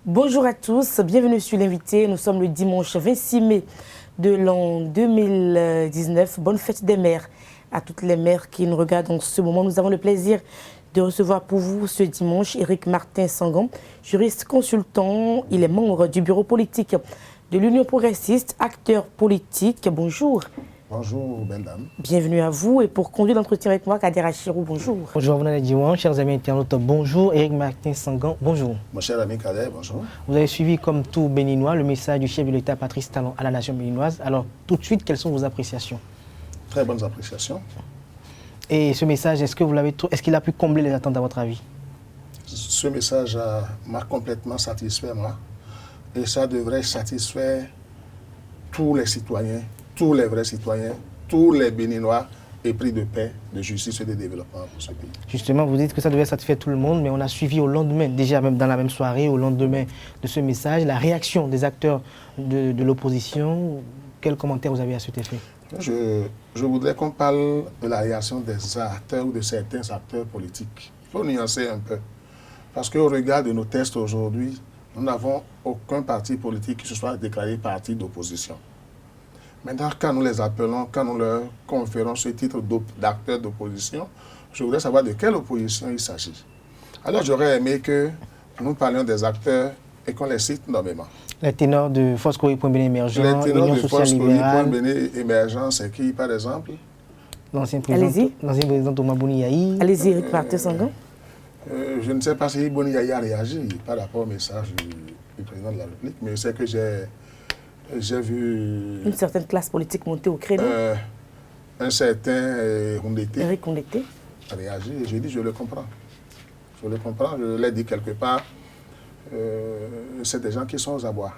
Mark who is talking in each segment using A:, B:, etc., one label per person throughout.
A: Bonjour à tous, bienvenue sur l'invité. Nous sommes le dimanche 26 mai de l'an 2019. Bonne fête des mères à toutes les mères qui nous regardent en ce moment. Nous avons le plaisir de recevoir pour vous ce dimanche Éric Martin Sangan, juriste consultant. Il est membre du bureau politique de l'Union progressiste, acteur politique. Bonjour.
B: Bonjour, belle dame.
A: Bienvenue à vous. Et pour conduire l'entretien avec moi, Kader Achirou, bonjour.
C: Bonjour, vous n'avez dit chers amis internautes, bonjour. Éric Martin Sangan, bonjour.
B: Mon cher ami Kader, bonjour.
C: Vous avez suivi, comme tout Béninois, le message du chef de l'État, Patrice Talon, à la nation béninoise. Alors, tout de suite, quelles sont vos appréciations?
B: Très bonnes appréciations.
C: Et ce message, est-ce qu'il a pu combler les attentes à votre avis?
B: Ce message m'a complètement satisfait, moi. Et ça devrait satisfaire tous les citoyens, tous les vrais citoyens, tous les Béninois épris de paix, de justice et de développement pour ce pays.
C: Justement, vous dites que ça devait satisfaire tout le monde, mais on a suivi au lendemain, déjà même dans la même soirée, au lendemain de ce message, la réaction des acteurs de l'opposition. Quels commentaires vous avez à cet effet?
B: Je voudrais qu'on parle de la réaction des acteurs ou de certains acteurs politiques. Il faut nuancer un peu. Parce qu'au regard de nos tests aujourd'hui, nous n'avons aucun parti politique qui se soit déclaré parti d'opposition. Maintenant, quand nous les appelons, quand nous leur conférons ce titre d'acteur d'opposition, je voudrais savoir de quelle opposition il s'agit. Alors, j'aurais aimé que nous parlions des acteurs et qu'on les cite nommément.
C: Les ténors de Force Courrier.Bénin Émergent,
B: les ténors
C: Union
B: de
C: sociale
B: Force
C: libérale.
B: Courrier.Bénin Émergent, c'est qui, par exemple?
C: L'ancien président Thomas Bouni-Yahi.
A: Allez-y, Éric Martin Sangan.
B: Je ne sais pas si Bouni-Yahi a réagi par rapport au message du président de la République, mais je sais que j'ai vu
A: une certaine classe politique monter au créneau.
B: Un certain Houndété réagir et j'ai dit je le comprends. Je le comprends, je l'ai dit quelque part. C'est des gens qui sont aux abois.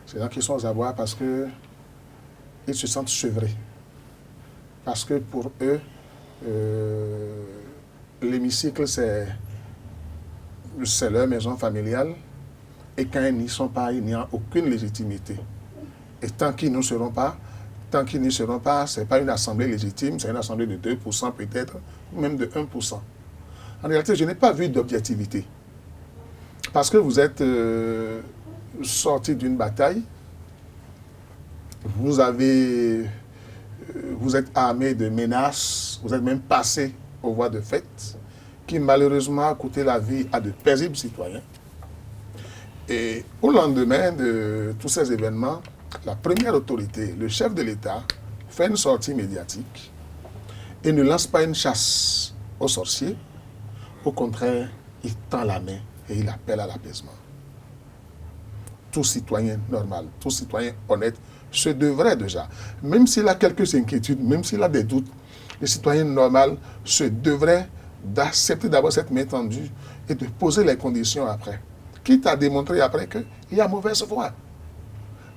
B: C'est des gens qui sont aux abois parce qu'ils se sentent sevrés. Parce que pour eux, l'hémicycle, c'est leur maison familiale. Et quand ils n'y sont pas, il n'y a aucune légitimité. Et tant qu'ils n'y seront pas, ce n'est pas une assemblée légitime, c'est une assemblée de 2% peut-être, ou même de 1%. En réalité, je n'ai pas vu d'objectivité. Parce que vous êtes sorti d'une bataille, vous êtes armé de menaces, vous êtes même passé aux voies de fait, qui malheureusement a coûté la vie à de paisibles citoyens. Et au lendemain de tous ces événements, la première autorité, le chef de l'État, fait une sortie médiatique et ne lance pas une chasse aux sorciers. Au contraire, il tend la main et il appelle à l'apaisement. Tout citoyen normal, tout citoyen honnête se devrait déjà, même s'il a quelques inquiétudes, même s'il a des doutes, le citoyen normal se devrait d'accepter d'abord cette main tendue et de poser les conditions après. Quitte à démontrer après qu'il y a mauvaise foi.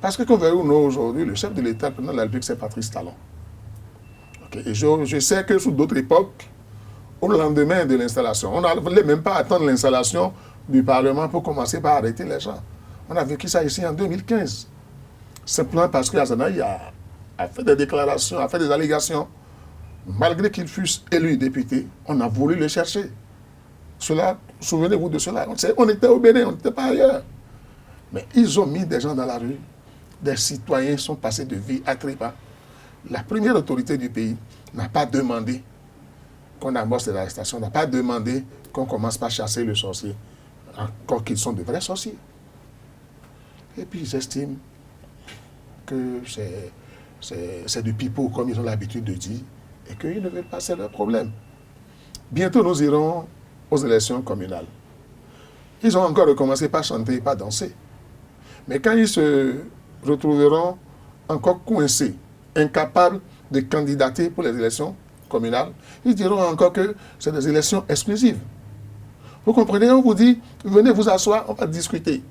B: Parce que, comme vous voyez, nous, aujourd'hui, le chef de l'État, le président de la République, c'est Patrice Talon. Okay. Et je sais que sous d'autres époques, au lendemain de l'installation, on ne voulait même pas attendre l'installation du Parlement pour commencer par arrêter les gens. On a vécu ça ici en 2015. Simplement parce que Azanaï a fait des déclarations, a fait des allégations. Malgré qu'il fût élu député, on a voulu le chercher. Cela, souvenez-vous de cela. On était au Bénin, on n'était pas ailleurs. Mais ils ont mis des gens dans la rue. Des citoyens sont passés de vie à trépas. La première autorité du pays n'a pas demandé qu'on amorce l'arrestation, n'a pas demandé qu'on commence par chasser le sorcier, encore qu'ils sont de vrais sorciers. Et puis j'estime que c'est du pipeau, comme ils ont l'habitude de dire, et qu'ils ne veulent pas, c'est leur problème. Bientôt, nous irons aux élections communales. Ils ont encore recommencé par chanter et par danser. Mais quand ils se retrouveront encore coincés, incapables de candidater pour les élections communales, ils diront encore que c'est des élections exclusives. Vous comprenez? On vous dit, venez vous asseoir, on va discuter.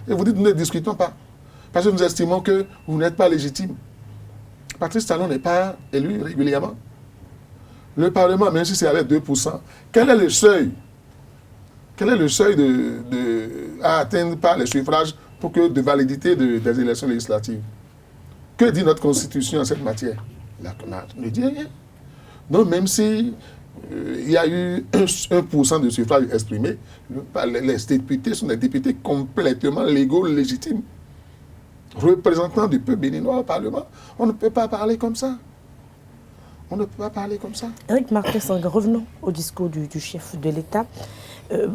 B: Et vous dites, nous ne discutons pas. Parce que nous estimons que vous n'êtes pas légitime. Patrice Talon n'est pas élu régulièrement. Le Parlement, même si c'est avec 2%, quel est le seuil à atteindre par les suffrages de validité des élections législatives? Que dit notre Constitution en cette matière? La CNAD ne dit rien. Donc même si il y a eu 1% de suffrage exprimé, les députés sont des députés complètement légaux, légitimes, représentants du peuple béninois au Parlement. On ne peut pas parler comme ça. On ne peut pas parler comme ça.
A: Éric Martin Sangaré, revenons au discours du chef de l'État.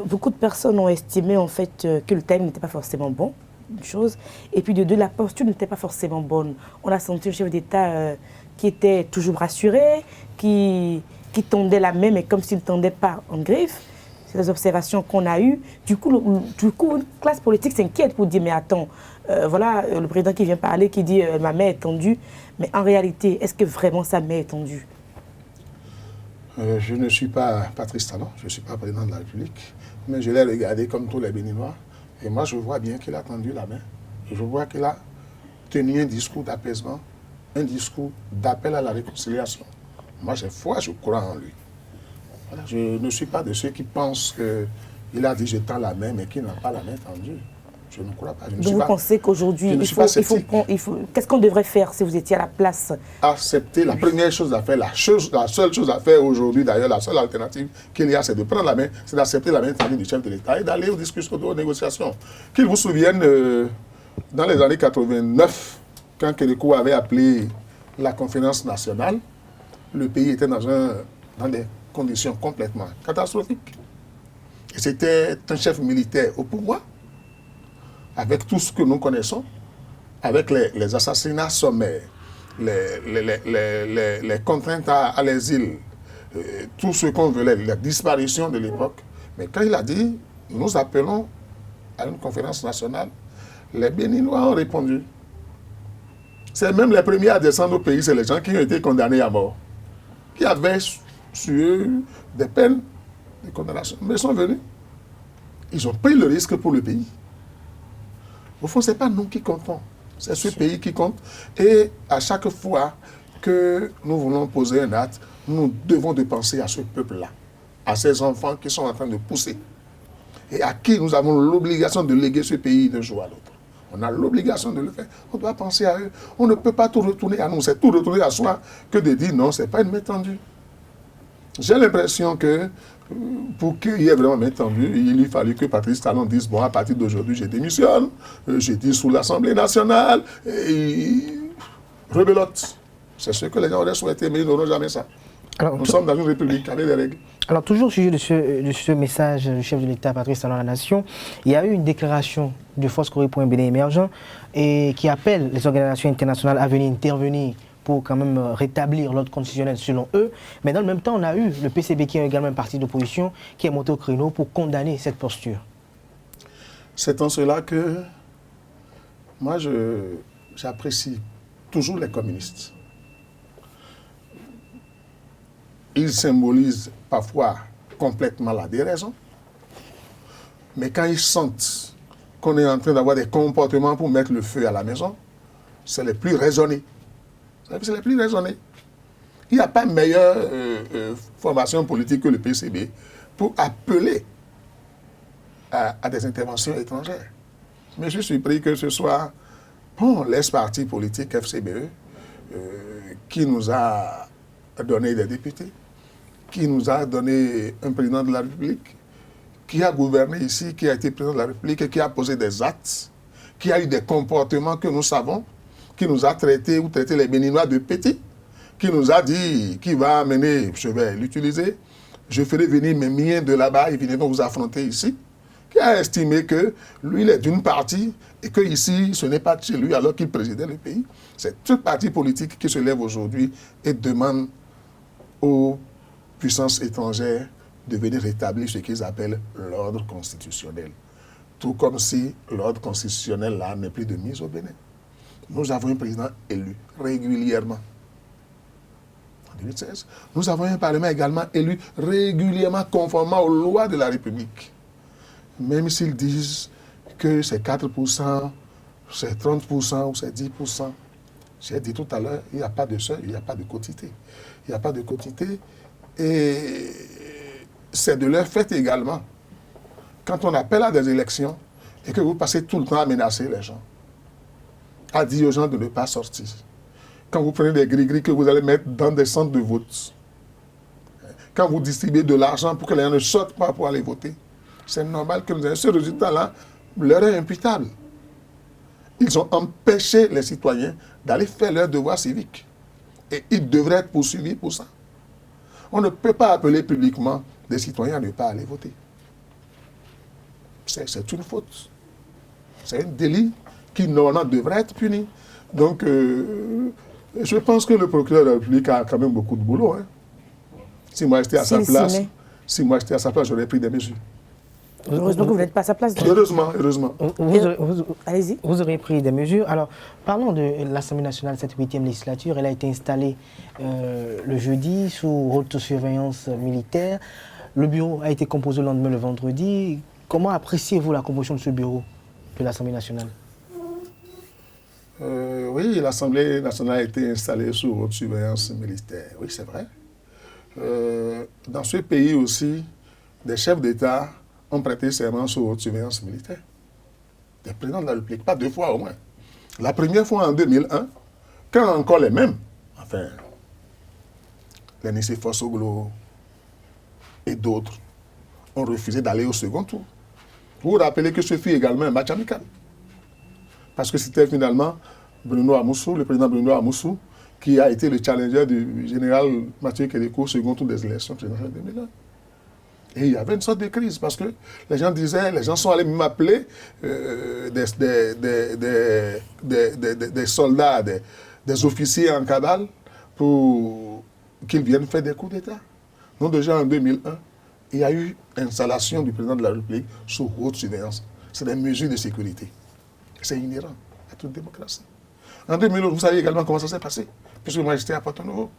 A: Beaucoup de personnes ont estimé en fait que le timing n'était pas forcément bon, une chose, et puis de deux, la posture n'était pas forcément bonne. On a senti un chef d'État qui était toujours rassuré, qui tendait la main, mais comme s'il ne tendait pas en griffe. C'est les observations qu'on a eues. Du coup, une classe politique s'inquiète pour dire, mais attends, voilà, le président qui vient parler, qui dit ma main est tendue, mais en réalité, est-ce que vraiment sa main est tendue?
B: Je ne suis pas Patrice Talon, je ne suis pas président de la République, mais je l'ai regardé comme tous les Béninois, et moi je vois bien qu'il a tendu la main, et je vois qu'il a tenu un discours d'apaisement, un discours d'appel à la réconciliation. Moi j'ai foi, je crois en lui. Voilà, je ne suis pas de ceux qui pensent qu'il a dit je tends la main, mais qu'il n'a pas la main tendue. Je ne crois pas.
A: Donc vous pensez qu'aujourd'hui, qu'est-ce qu'on devrait faire si vous étiez à la place?
B: Accepter la première chose à faire, la seule chose à faire aujourd'hui, d'ailleurs, la seule alternative qu'il y a, c'est de prendre la main, c'est d'accepter la main tendue du chef de l'État et d'aller aux discussions, aux négociations. Qu'ils vous souviennent, dans les années 89, quand Kérékou avait appelé la conférence nationale, le pays était dans des conditions complètement catastrophiques. Et c'était un chef militaire au pouvoir, avec tout ce que nous connaissons, avec les assassinats sommaires, les contraintes à l'exil, tout ce qu'on voulait, la disparition de l'époque. Mais quand il a dit, nous appelons à une conférence nationale, les Béninois ont répondu. C'est même les premiers à descendre au pays, c'est les gens qui ont été condamnés à mort, qui avaient sur eux des peines de condamnation. Mais ils sont venus. Ils ont pris le risque pour le pays. Au fond, ce n'est pas nous qui comptons, c'est ce pays qui compte. Et à chaque fois que nous voulons poser un acte, nous devons de penser à ce peuple-là, à ces enfants qui sont en train de pousser, et à qui nous avons l'obligation de léguer ce pays d'un jour à l'autre. On a l'obligation de le faire. On doit penser à eux. On ne peut pas tout retourner à nous. C'est tout retourner à soi que de dire non, ce n'est pas une main tendue. J'ai l'impression que pour qu'il y ait vraiment main tendue, il lui fallu que Patrice Talon dise bon, à partir d'aujourd'hui, je démissionne, je dis sous l'Assemblée nationale, et rebelote. C'est ce que les gens auraient souhaité, mais ils n'auront jamais ça. Alors, nous sommes dans une république avec des règles.
C: Alors, toujours au sujet de ce message du chef de l'État, Patrice Talon à la Nation, il y a eu une déclaration de Force Corée pour un Bénin émergent et qui appelle les organisations internationales à venir intervenir pour quand même rétablir l'ordre constitutionnel selon eux. Mais dans le même temps, on a eu le PCB qui est également un parti d'opposition qui est monté au créneau pour condamner cette posture.
B: C'est en cela que moi, j'apprécie toujours les communistes. Ils symbolisent parfois complètement la déraison, mais quand ils sentent qu'on est en train d'avoir des comportements pour mettre le feu à la maison, c'est les plus raisonnés. C'est les plus raisonnés. Il n'y a pas meilleure formation politique que le PCB pour appeler à des interventions étrangères. Mais je suis surpris que ce soit l'ex-parti politique FCBE qui nous a donné des députés, qui nous a donné un président de la République, qui a gouverné ici, qui a été président de la République, et qui a posé des actes, qui a eu des comportements que nous savons, qui nous a traité ou traité les Béninois de petits, qui nous a dit qu'il va amener, je vais l'utiliser, je ferai venir mes miens de là-bas, ils viendront vous affronter ici, qui a estimé que lui, il est d'une partie et que ici, ce n'est pas chez lui alors qu'il présidait le pays. C'est ce parti politique qui se lève aujourd'hui et demande aux puissances étrangères de venir rétablir ce qu'ils appellent l'ordre constitutionnel. Tout comme si l'ordre constitutionnel là n'est plus de mise au Bénin. Nous avons un président élu régulièrement. En 2016, nous avons un Parlement également élu régulièrement conformément aux lois de la République. Même s'ils disent que c'est 4%, c'est 30% ou c'est 10%. J'ai dit tout à l'heure, il n'y a pas de seuil, il n'y a pas de quotité. Il n'y a pas de quotité. Et c'est de leur fait également. Quand on appelle à des élections et que vous passez tout le temps à menacer les gens, à dire aux gens de ne pas sortir, quand vous prenez des gris-gris que vous allez mettre dans des centres de vote, quand vous distribuez de l'argent pour que les gens ne sortent pas pour aller voter, c'est normal que nous ayons ce résultat-là, leur est imputable. Ils ont empêché les citoyens d'aller faire leur devoir civique. Et ils devraient être poursuivis pour ça. On ne peut pas appeler publiquement des citoyens à ne pas aller voter. C'est une faute. C'est un délit qui normalement devrait être puni. Donc, je pense que le procureur de la République a quand même beaucoup de boulot. Hein. Si moi j'étais à sa place, j'aurais pris des mesures.
A: Heureusement que vous n'êtes pas à sa place.
B: Heureusement.
A: Allez-y.
C: Vous aurez pris des mesures. Alors, parlons de l'Assemblée nationale, cette 8e législature. Elle a été installée le jeudi sous haute surveillance militaire. Le bureau a été composé le lendemain, le vendredi. Comment appréciez-vous la composition de ce bureau de l'Assemblée nationale?
B: Oui, l'Assemblée nationale a été installée sous haute surveillance militaire. Oui, c'est vrai. Dans ce pays aussi, des chefs d'État ont prêté serment sous haute surveillance militaire. Des présidents de la République, pas 2 fois au moins. La première fois en 2001, quand encore les mêmes, enfin, les Nicéphore Soglo et d'autres, ont refusé d'aller au second tour. Vous vous rappelez que ce fut également un match amical. Parce que c'était finalement Bruno Amoussou, le président Bruno Amoussou, qui a été le challenger du général Mathieu Kédékou au second tour des élections présidentielles 2001. Et il y avait une sorte de crise parce que les gens disaient, les gens sont allés m'appeler des soldats, des officiers en cabale pour qu'ils viennent faire des coups d'État. Donc déjà en 2001, il y a eu installation du président de la République sous haute surveillance. C'est des mesures de sécurité. C'est inhérent à toute démocratie. En 2011, vous savez également comment ça s'est passé, puisque moi j'étais à Porto-Novo.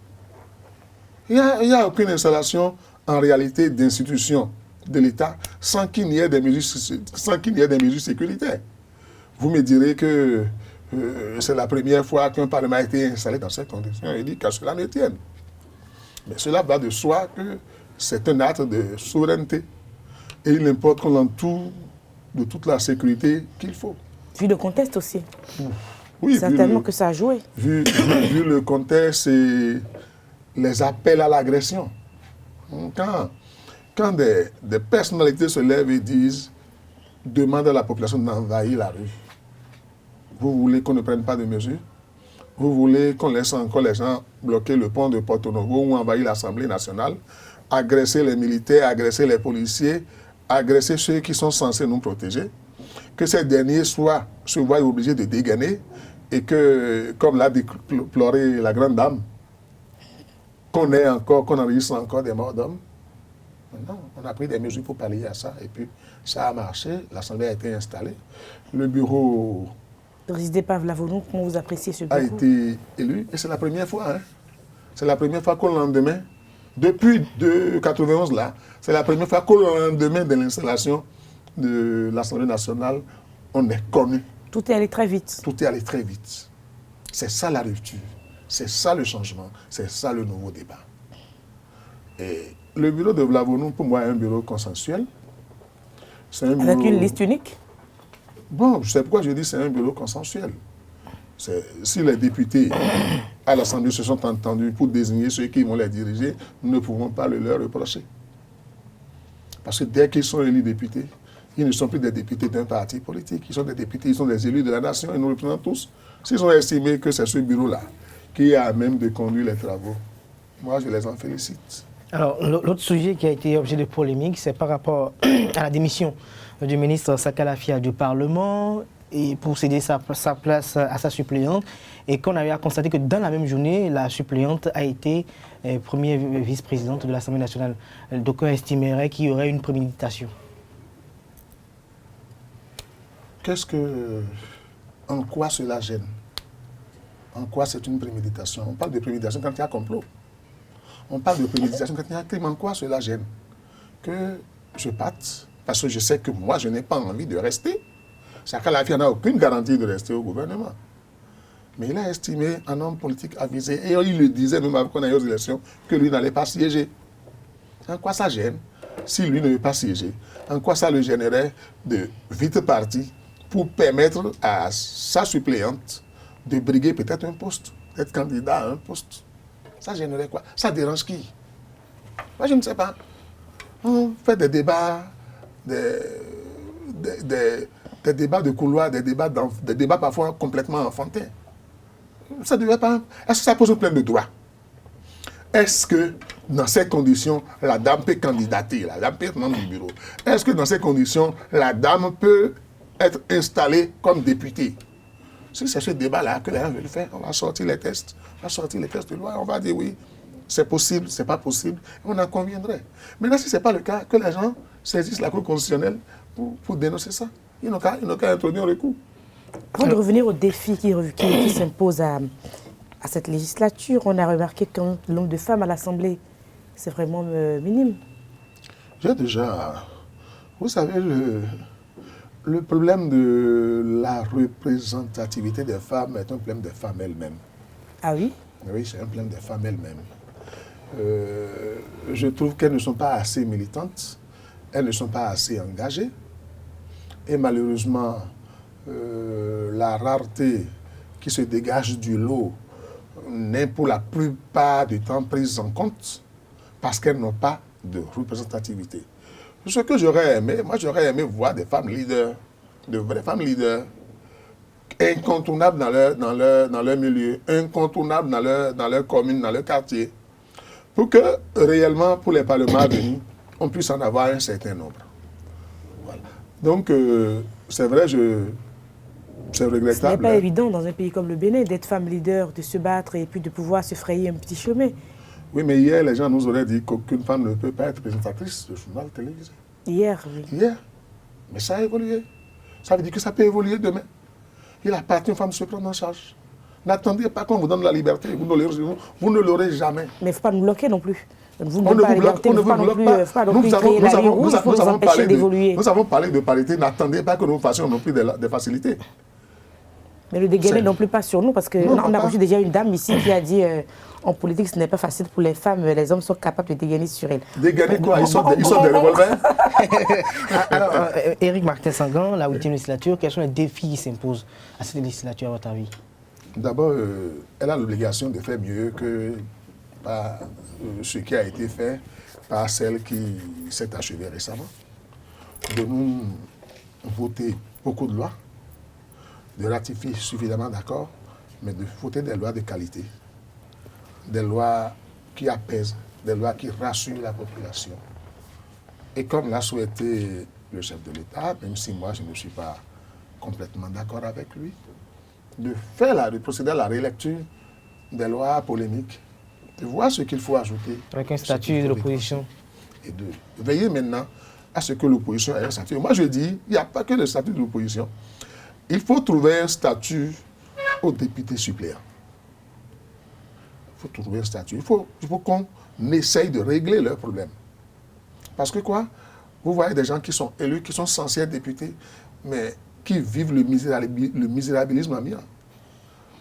B: Il n'y a aucune installation en réalité d'institutions de l'État sans qu'il n'y ait des mesures sécuritaires. Vous me direz que c'est la première fois qu'un Parlement a été installé dans ces conditions et dit qu'à cela ne tienne. Mais cela va de soi que c'est un acte de souveraineté. Et il importe qu'on l'entoure de toute la sécurité qu'il faut.
A: Vu le contexte aussi.
B: Oui,
A: certainement que ça a joué.
B: Vu le contexte et les appels à l'agression. Quand des personnalités se lèvent et disent, demandent à la population d'envahir la rue, vous voulez qu'on ne prenne pas de mesures? Vous voulez qu'on laisse encore les gens bloquer le pont de Porto-Novo ou envahir l'Assemblée nationale, agresser les militaires, agresser les policiers, agresser ceux qui sont censés nous protéger, que ces derniers se voient obligés de dégainer et que, comme l'a déploré la grande dame, qu'on enregistre encore des morts d'hommes. Maintenant, on a pris des mesures pour pallier à ça et puis ça a marché, l'Assemblée a été installée. Le bureau
A: Présidé par Vlavonou, comment vous appréciez ce bureau?
B: A été élu et c'est la première fois. Hein? C'est la première fois qu'au lendemain, depuis 1991 là, c'est la première fois qu'au lendemain de l'installation de l'Assemblée nationale, on est connu.
A: Tout est allé très vite.
B: Tout est allé très vite. C'est ça la rupture. C'est ça le changement. C'est ça le nouveau débat. Et le bureau de Vlavonou, pour moi, est un bureau consensuel.
A: Avec une liste unique?
B: Bon, c'est pourquoi je dis que c'est un bureau consensuel. Si les députés à l'Assemblée se sont entendus pour désigner ceux qui vont les diriger, nous ne pouvons pas le leur reprocher. Parce que dès qu'ils sont élus députés, ils ne sont plus des députés d'un parti politique. Ils sont des députés, ils sont des élus de la nation et nous représentons tous. S'ils ont estimé que c'est ce bureau-là qui est à même de conduire les travaux, moi je les en félicite.
C: Alors, l'autre sujet qui a été objet de polémique, c'est par rapport à la démission du ministre Sakala Fia du Parlement et pour céder sa place à sa suppléante. Et qu'on avait à constater que dans la même journée, la suppléante a été première vice-présidente de l'Assemblée nationale. Donc on estimerait qu'il y aurait une préméditation.
B: En quoi cela gêne? En quoi c'est une préméditation? On parle de préméditation quand il y a complot. On parle de préméditation quand il y a crime. En quoi cela gêne? Que je parte, parce que je sais que moi, je n'ai pas envie de rester. Sakala Fia n'a aucune garantie de rester au gouvernement. Mais il a estimé un homme politique avisé, et il le disait même avant qu'on aille aux élections, que lui n'allait pas siéger. En quoi ça gêne? Si lui ne veut pas siéger, en quoi ça le gênerait de vite partir pour permettre à sa suppléante de briguer peut-être un poste? d'être candidat à un poste. Ça gênerait quoi? Ça dérange qui? Moi, je ne sais pas. On fait des débats, des débats de couloir, des débats parfois complètement enfantins. Ça devait pas. Est-ce que ça pose un problème de droit? Est-ce que, dans ces conditions, la dame peut candidater, la dame peut être membre du bureau? Est-ce que, dans ces conditions, la dame peut être installée comme députée? Si c'est ce débat-là que les gens veulent faire, on va sortir les tests, de loi, on va dire oui, c'est possible, c'est pas possible, on en conviendrait. Maintenant, si ce n'est pas le cas, que les gens saisissent la Cour constitutionnelle pour dénoncer ça. Ils n'ont qu'à introduire un recours.
A: Avant de revenir aux défis qui s'imposent à cette législature, on a remarqué que le nombre de femmes à l'Assemblée, c'est vraiment minime.
B: J'ai déjà... Vous savez, le problème de la représentativité des femmes est un problème des femmes elles-mêmes.
A: Ah oui?
B: Oui, c'est un problème des femmes elles-mêmes. Je trouve qu'elles ne sont pas assez militantes, elles ne sont pas assez engagées. Et malheureusement, la rareté qui se dégage du lot n'est pour la plupart du temps prise en compte parce qu'elles n'ont pas de représentativité. Ce que j'aurais aimé, moi j'aurais aimé voir des femmes leaders, de vraies femmes leaders, incontournables dans leur milieu, incontournables dans leur commune, dans leur quartier, pour que réellement, pour les parlements à venir, on puisse en avoir un certain nombre. Voilà. Donc, c'est vrai, c'est regrettable.
A: Ce n'est pas évident dans un pays comme le Bénin d'être femme leader, de se battre et puis de pouvoir se frayer un petit chemin.
B: Oui, mais hier, les gens nous auraient dit qu'aucune femme ne peut pas être présentatrice de journal télévisé.
A: Hier, oui.
B: Hier. Mais ça a évolué. Ça veut dire que ça peut évoluer demain. Il appartient aux femmes de se prendre en charge. N'attendez pas qu'on vous donne la liberté. Vous ne l'aurez jamais.
A: Mais il ne faut pas nous bloquer non plus.
B: On ne vous bloque pas. Nous avons parlé de parité. N'attendez pas que nous fassions non plus des facilités.
A: Mais le dégainer non plus pas sur nous, parce qu'on a reçu déjà une dame ici qui a dit en politique ce n'est pas facile pour les femmes, les hommes sont capables de dégainer sur elles.
B: Dégainer quoi? Ils sont des revolvers.
C: Alors, Éric Martin-Sangan, la 8e législature, quels sont les défis qui s'imposent à cette législature à votre avis?
B: D'abord, elle a l'obligation de faire mieux que ce qui a été fait par celle qui s'est achevée récemment. De nous voter beaucoup de lois, de ratifier suffisamment d'accords, mais de voter des lois de qualité, des lois qui apaisent, des lois qui rassurent la population. Et comme l'a souhaité le chef de l'État, même si moi je ne suis pas complètement d'accord avec lui, de procéder à la rélecture des lois polémiques, de voir ce qu'il faut ajouter.
C: Avec un statut de l'opposition.
B: Et de veiller maintenant à ce que l'opposition ait un statut. Moi je dis, il n'y a pas que le statut de l'opposition. Il faut trouver un statut aux députés suppléants. Il faut trouver un statut. Il faut qu'on essaye de régler leurs problèmes. Parce que quoi? Vous voyez des gens qui sont élus, qui sont censés être députés, mais qui vivent le misérabilisme ambiant.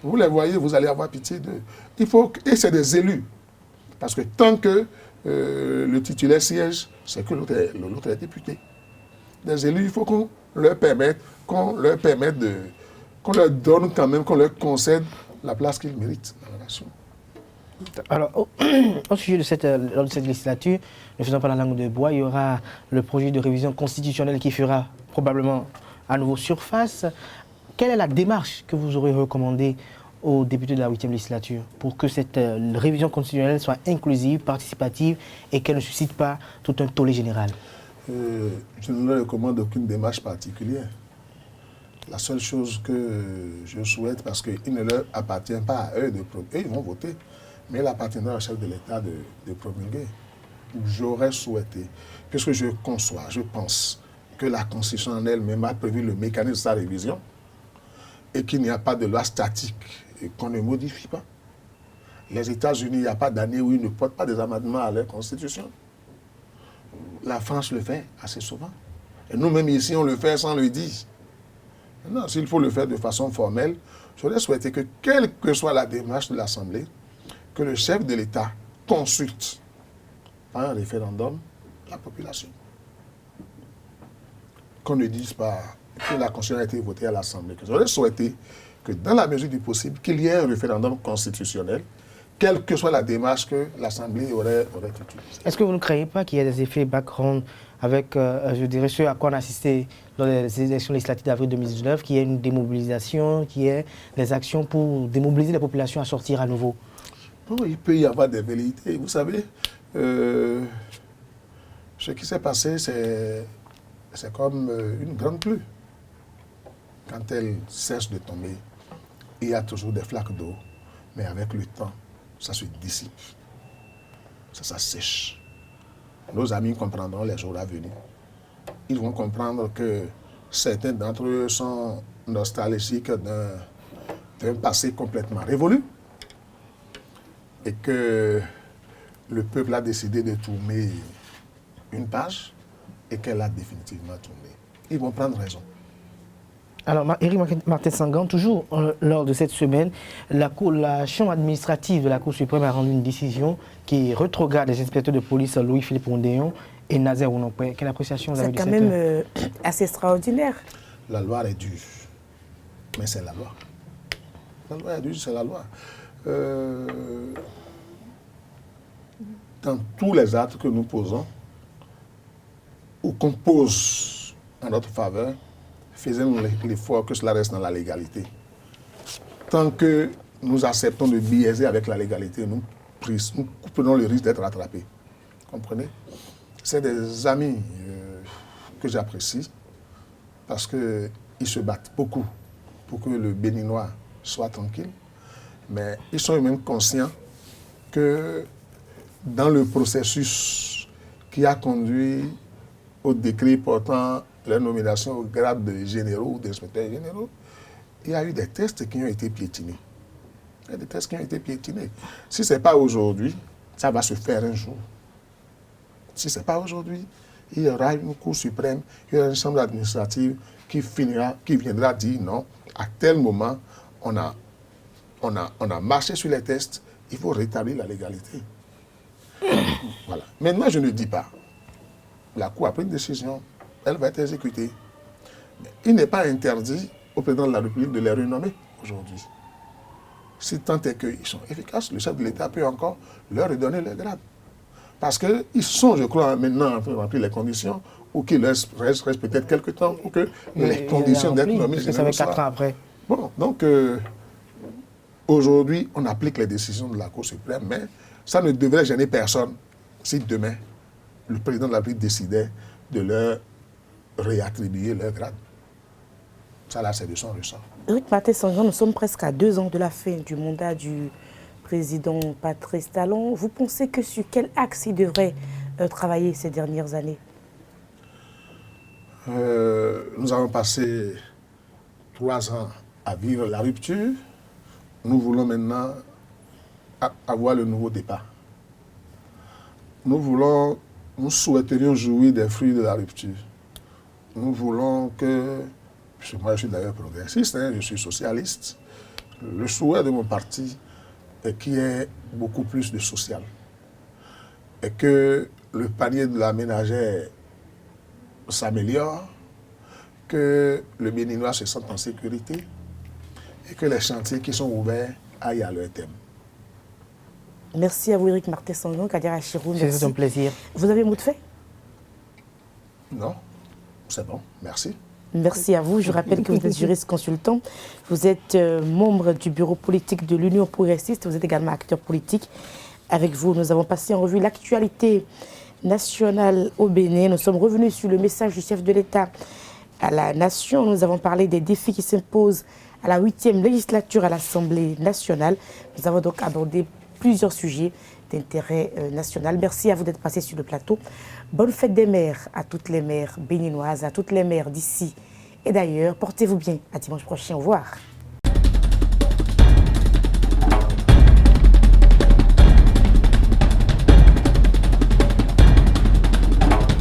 B: Vous les voyez, vous allez avoir pitié d'eux. Et c'est des élus. Parce que tant que le titulaire siège, c'est que l'autre est député. Des élus, il faut qu'on leur donne quand même, qu'on leur concède la place qu'ils méritent dans la nation.
C: Alors, au sujet de cette législature, ne faisant pas la langue de bois, il y aura le projet de révision constitutionnelle qui fera probablement à nouveau surface. Quelle est la démarche que vous aurez recommandée aux députés de la 8e législature pour que cette révision constitutionnelle soit inclusive, participative et qu'elle ne suscite pas tout un tollé général?
B: Je ne leur recommande aucune démarche particulière. La seule chose que je souhaite, parce qu'il ne leur appartient pas à eux de promulguer, ils vont voter, mais il appartiendra au chef de l'État de promulguer. J'aurais souhaité, puisque je conçois, je pense que la Constitution en elle-même a prévu le mécanisme de sa révision et qu'il n'y a pas de loi statique et qu'on ne modifie pas. Les États-Unis, il n'y a pas d'année où ils ne portent pas des amendements à leur Constitution. La France le fait assez souvent. Et nous-mêmes ici, on le fait sans le dire. Non, s'il faut le faire de façon formelle, j'aurais souhaité que, quelle que soit la démarche de l'Assemblée, que le chef de l'État consulte par un référendum la population. Qu'on ne dise pas que la Constitution a été votée à l'Assemblée. J'aurais souhaité que dans la mesure du possible, qu'il y ait un référendum constitutionnel, quelle que soit la démarche que l'Assemblée aurait utilisée.
C: Est-ce que vous ne croyez pas qu'il y a des effets background avec, je dirais, ce à quoi on a assisté dans les élections législatives d'avril 2019, qu'il y ait une démobilisation, qu'il y ait des actions pour démobiliser la population à sortir à nouveau?
B: Bon, il peut y avoir des velléités. Vous savez, ce qui s'est passé, c'est comme une grande pluie. Quand elle cesse de tomber, il y a toujours des flaques d'eau, mais avec le temps, ça se dissipe, ça sèche. Nos amis comprendront les jours à venir. Ils vont comprendre que certains d'entre eux sont nostalgiques d'un passé complètement révolu et que le peuple a décidé de tourner une page et qu'elle a définitivement tourné. Ils vont prendre raison.
C: Alors, Éric Martin Senghor, toujours lors de cette semaine, la chambre administrative de la Cour suprême a rendu une décision qui rétrograde les inspecteurs de police Louis-Philippe Ondéon et Nazer Ounompé. Quelle appréciation vous avez de cette...
A: C'est quand même assez extraordinaire.
B: La loi est dure, mais c'est la loi. La loi est dure, c'est la loi. Dans tous les actes que nous posons, ou qu'on pose en notre faveur, faisons l'effort que cela reste dans la légalité. Tant que nous acceptons de biaiser avec la légalité, nous prenons le risque d'être rattrapés. Comprenez? C'est des amis que j'apprécie parce qu'ils se battent beaucoup pour que le Béninois soit tranquille, mais ils sont eux-mêmes conscients que dans le processus qui a conduit au décret portant la nomination au grade de généraux ou d'inspecteurs généraux, il y a eu des tests qui ont été piétinés. Il y a des tests qui ont été piétinés. Si ce n'est pas aujourd'hui, ça va se faire un jour. Si ce n'est pas aujourd'hui, il y aura une Cour suprême, il y aura une chambre administrative qui viendra dire non, à tel moment, on a marché sur les tests, il faut rétablir la légalité. Voilà. Maintenant, je ne dis pas. La Cour a pris une décision, elle va être exécutée. Mais il n'est pas interdit au président de la République de les renommer aujourd'hui. Si tant est qu'ils sont efficaces, le chef de l'État peut encore leur redonner le grade. Parce qu'ils sont, je crois, maintenant en train de remplir les conditions, ou qu'il reste peut-être quelques temps, ou que les conditions d'être nommé.
C: Ça fait 4 ans après.
B: Bon, donc aujourd'hui, on applique les décisions de la Cour suprême, mais ça ne devrait gêner personne si demain, le président de la République décidait de leur réattribuer leur grade. Ça, là, c'est de son ressort.
A: Éric Martin Senghor, nous sommes presque à 2 ans de la fin du mandat du président Patrice Talon. Vous pensez que sur quel axe il devrait travailler ces dernières années?
B: Nous avons passé 3 ans à vivre la rupture. Nous voulons maintenant avoir le nouveau départ. Nous souhaiterions jouir des fruits de la rupture. Nous voulons que, puisque moi je suis d'ailleurs progressiste, je suis socialiste, le souhait de mon parti est qu'il y ait beaucoup plus de social. Et que le panier de la ménagère s'améliore, que le Béninois se sente en sécurité et que les chantiers qui sont ouverts aillent à leur terme.
A: Merci à vous, Éric Martin Senghor, Kadir Achirou.
C: C'est un plaisir.
A: Vous avez mot de fait?
B: Non, c'est bon, merci.
A: Merci à vous. Je rappelle que vous êtes juriste consultant. Vous êtes membre du bureau politique de l'Union progressiste. Vous êtes également acteur politique. Avec vous, nous avons passé en revue l'actualité nationale au Bénin. Nous sommes revenus sur le message du chef de l'État à la nation. Nous avons parlé des défis qui s'imposent à la 8e législature à l'Assemblée nationale. Nous avons donc abordé plusieurs sujets d'intérêt national. Merci à vous d'être passé sur le plateau. Bonne fête des mères à toutes les mères béninoises, à toutes les mères d'ici et d'ailleurs. Portez-vous bien. À dimanche prochain. Au revoir.